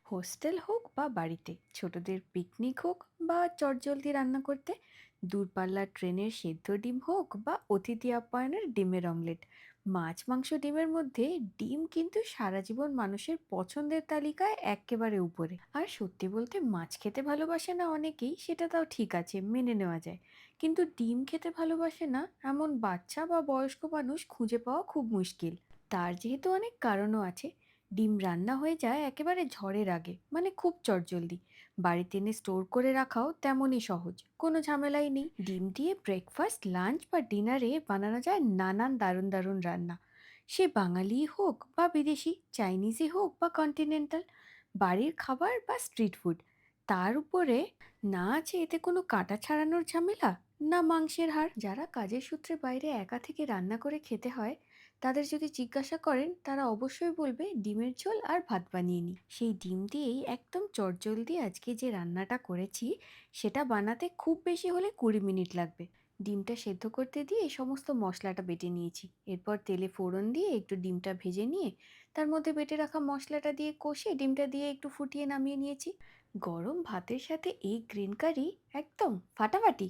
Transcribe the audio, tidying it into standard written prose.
Hostel হোক বা বাড়িতে ছোটদের পিকনিক হোক বা চটজলদি রান্না করতে, দূরপাল্লার ট্রেনের সেদ্ধ ডিম হোক বা অতিথি আপ্যায়নের ডিমের অমলেট, মাছ মাংস ডিমের মধ্যে ডিম কিন্তু সারা জীবন মানুষের পছন্দের তালিকায় একেবারে উপরে। আর সত্যি বলতে মাছ খেতে ভালোবাসে না অনেকেই, সেটা তাও ঠিক আছে, মেনে নেওয়া যায়। কিন্তু ডিম খেতে ভালোবাসে না এমন বাচ্চা বা বয়স্ক মানুষ খুঁজে পাওয়া খুব মুশকিল। তার যেহেতু অনেক কারণও আছে। ডিম রান্না হয়ে যায় একেবারে ঝড়ের আগে, মানে খুব চটজলদি। বাড়িতে এনে স্টোর করে রাখাও তেমনই সহজ, কোনো ঝামেলাই নেই। ডিম দিয়ে ব্রেকফাস্ট, লাঞ্চ বা ডিনারে বানানো যায় নানান দারুণ দারুণ রান্না। সে বাঙালি হোক বা বিদেশি, চাইনিজই হোক বা কন্টিনেন্টাল, বাড়ির খাবার বা স্ট্রিট ফুড। তার উপরে না আছে এতে কোনো কাঁটা ছাড়ানোর ঝামেলা, না মাংসের হাড়। যারা কাজের সূত্রে বাইরে একা থেকে রান্না করে খেতে হয়, তাদের যদি জিজ্ঞাসা করেন তারা অবশ্যই বলবে ডিমের ঝোল আর ভাত বানিয়ে নিই। সেই ডিম দিয়েই একদম চটজলদি আজকে যে রান্নাটা করেছি, সেটা বানাতে খুব বেশি হলে 20 মিনিট লাগবে। ডিমটা সেদ্ধ করতে দিয়ে এই সমস্ত মশলাটা বেটে নিয়েছি। এরপর তেলে ফোড়ন দিয়ে একটু ডিমটা ভেজে নিয়ে তার মধ্যে বেটে রাখা মশলাটা দিয়ে কষে ডিমটা দিয়ে একটু ফুটিয়ে নামিয়ে নিয়েছি। গরম ভাতের সাথে এই গ্রিন কারি একদম ফাটাফাটি।